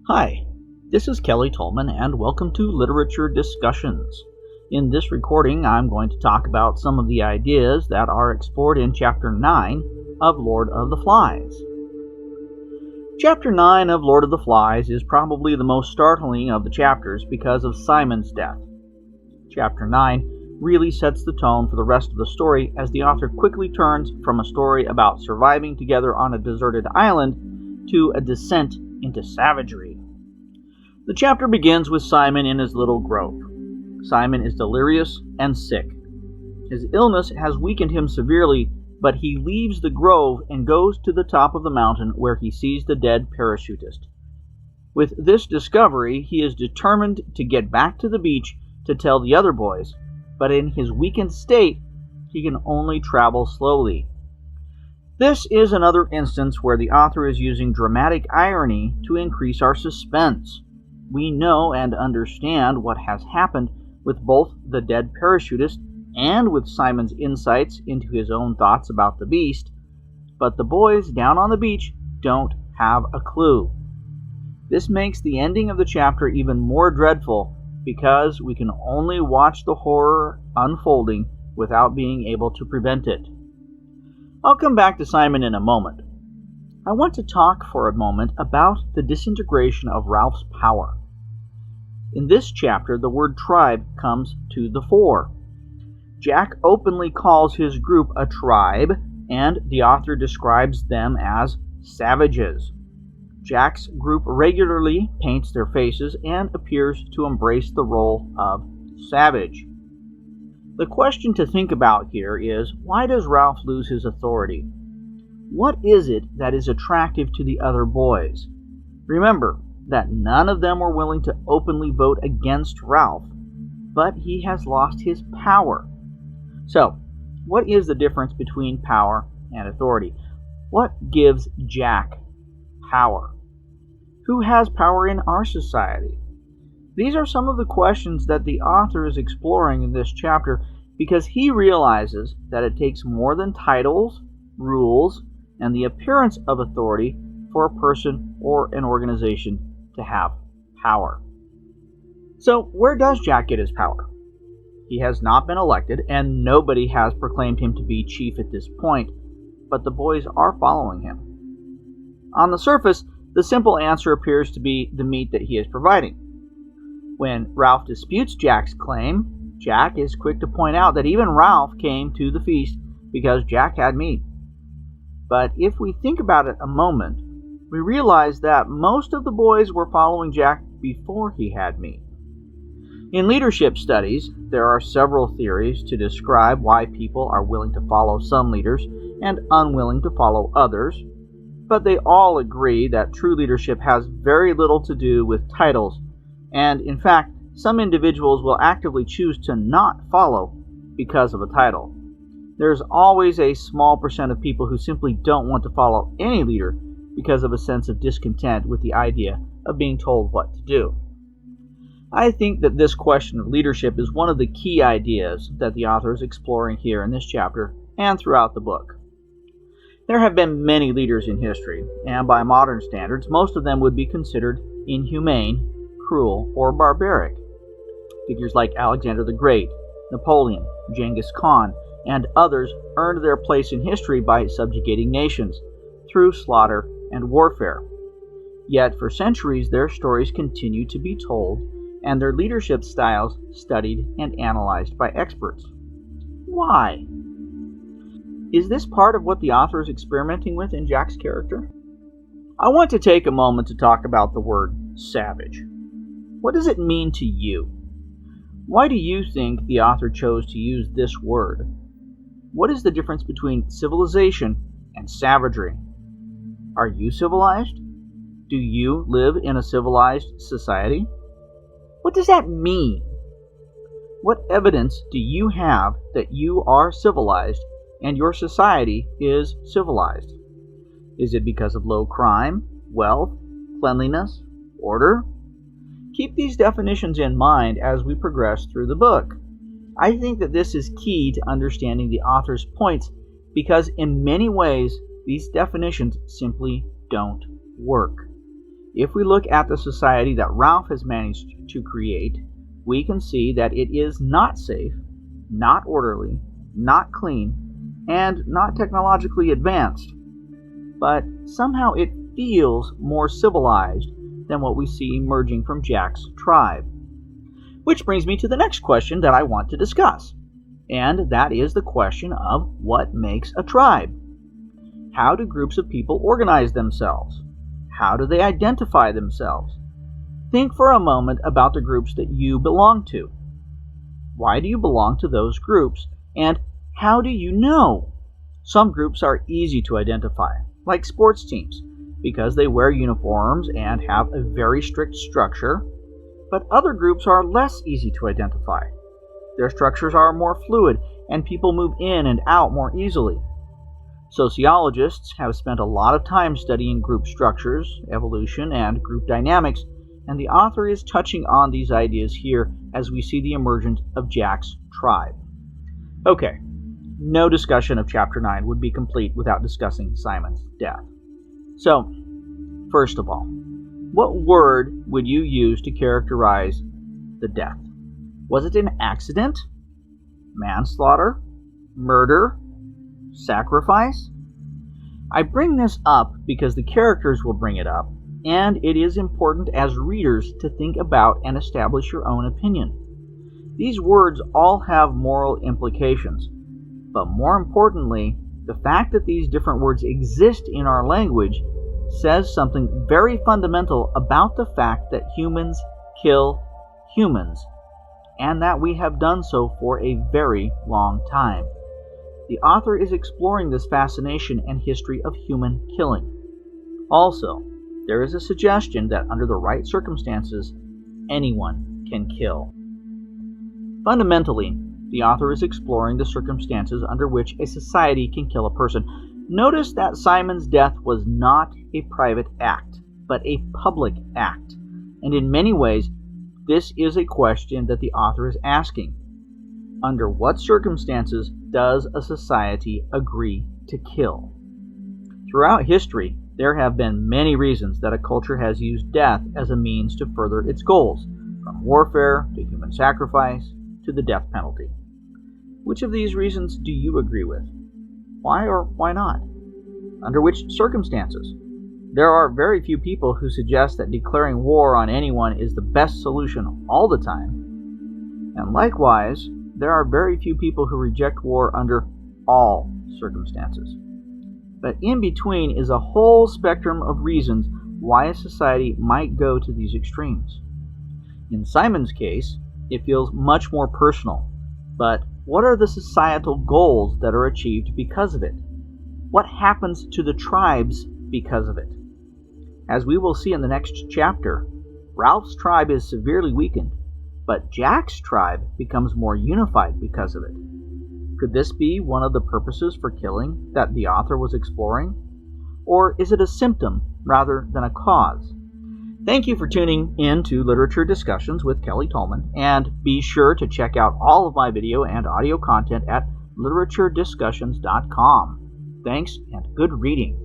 Hi, this is Kelly Tolman, and welcome to Literature Discussions. In this recording, I'm going to talk about some of the ideas that are explored in Chapter 9 of Lord of the Flies. Chapter 9 of Lord of the Flies is probably the most startling of the chapters because of Simon's death. Chapter 9 really sets the tone for the rest of the story as the author quickly turns from a story about surviving together on a deserted island to a descent into savagery. The chapter begins with Simon in his little grove. Simon is delirious and sick. His illness has weakened him severely, but he leaves the grove and goes to the top of the mountain where he sees the dead parachutist. With this discovery, he is determined to get back to the beach to tell the other boys, but in his weakened state, he can only travel slowly. This is another instance where the author is using dramatic irony to increase our suspense. We know and understand what has happened with both the dead parachutist and with Simon's insights into his own thoughts about the beast, but the boys down on the beach don't have a clue. This makes the ending of the chapter even more dreadful because we can only watch the horror unfolding without being able to prevent it. I'll come back to Simon in a moment. I want to talk for a moment about the disintegration of Ralph's power. In this chapter, the word tribe comes to the fore. Jack openly calls his group a tribe, and the author describes them as savages. Jack's group regularly paints their faces and appears to embrace the role of savage. The question to think about here is, why does Ralph lose his authority? What is it that is attractive to the other boys? Remember that none of them were willing to openly vote against Ralph, but he has lost his power. So, what is the difference between power and authority? What gives Jack power? Who has power in our society? These are some of the questions that the author is exploring in this chapter because he realizes that it takes more than titles, rules, and the appearance of authority for a person or an organization to have power. So, where does Jack get his power? He has not been elected, and nobody has proclaimed him to be chief at this point, but the boys are following him. On the surface, the simple answer appears to be the meat that he is providing. When Ralph disputes Jack's claim, Jack is quick to point out that even Ralph came to the feast because Jack had meat. But if we think about it a moment, we realize that most of the boys were following Jack before he had meat. In leadership studies, there are several theories to describe why people are willing to follow some leaders and unwilling to follow others, but they all agree that true leadership has very little to do with titles, and in fact, some individuals will actively choose to not follow because of a title. There's always a small percent of people who simply don't want to follow any leader because of a sense of discontent with the idea of being told what to do. I think that this question of leadership is one of the key ideas that the author is exploring here in this chapter and throughout the book. There have been many leaders in history, and by modern standards, most of them would be considered inhumane, cruel, or barbaric. Figures like Alexander the Great, Napoleon, Genghis Khan, and others earned their place in history by subjugating nations through slaughter and warfare. Yet for centuries their stories continue to be told and their leadership styles studied and analyzed by experts. Why? Is this part of what the author is experimenting with in Jack's character? I want to take a moment to talk about the word savage. What does it mean to you? Why do you think the author chose to use this word? What is the difference between civilization and savagery? Are you civilized? Do you live in a civilized society? What does that mean? What evidence do you have that you are civilized and your society is civilized? Is it because of low crime, wealth, cleanliness, order? Keep these definitions in mind as we progress through the book. I think that this is key to understanding the author's points because in many ways these definitions simply don't work. If we look at the society that Ralph has managed to create, we can see that it is not safe, not orderly, not clean, and not technologically advanced. But somehow it feels more civilized than what we see emerging from Jack's tribe. Which brings me to the next question that I want to discuss, and that is the question of what makes a tribe. How do groups of people organize themselves? How do they identify themselves? Think for a moment about the groups that you belong to. Why do you belong to those groups, and how do you know? Some groups are easy to identify, like sports teams, because they wear uniforms and have a very strict structure, but other groups are less easy to identify. Their structures are more fluid, and people move in and out more easily. Sociologists have spent a lot of time studying group structures, evolution, and group dynamics, and the author is touching on these ideas here as we see the emergence of Jack's tribe. Okay, no discussion of Chapter 9 would be complete without discussing Simon's death. So, first of all, what word would you use to characterize the death? Was it an accident? Manslaughter? Murder? Sacrifice? I bring this up because the characters will bring it up, and it is important as readers to think about and establish your own opinion. These words all have moral implications, but more importantly, the fact that these different words exist in our language says something very fundamental about the fact that humans kill humans, and that we have done so for a very long time. The author is exploring this fascination and history of human killing. Also, there is a suggestion that under the right circumstances, anyone can kill. Fundamentally, the author is exploring the circumstances under which a society can kill a person. Notice that Simon's death was not a private act, but a public act. And in many ways, this is a question that the author is asking. Under what circumstances does a society agree to kill? Throughout history, there have been many reasons that a culture has used death as a means to further its goals, from warfare to human sacrifice to the death penalty. Which of these reasons do you agree with? Why or why not? Under which circumstances? There are very few people who suggest that declaring war on anyone is the best solution all the time. And likewise, there are very few people who reject war under all circumstances. But in between is a whole spectrum of reasons why a society might go to these extremes. In Simon's case, it feels much more personal. But what are the societal goals that are achieved because of it? What happens to the tribes because of it? As we will see in the next chapter, Ralph's tribe is severely weakened, but Jack's tribe becomes more unified because of it. Could this be one of the purposes for killing that the author was exploring? Or is it a symptom rather than a cause? Thank you for tuning in to Literature Discussions with Kelly Tolman, and be sure to check out all of my video and audio content at literaturediscussions.com. Thanks and good reading.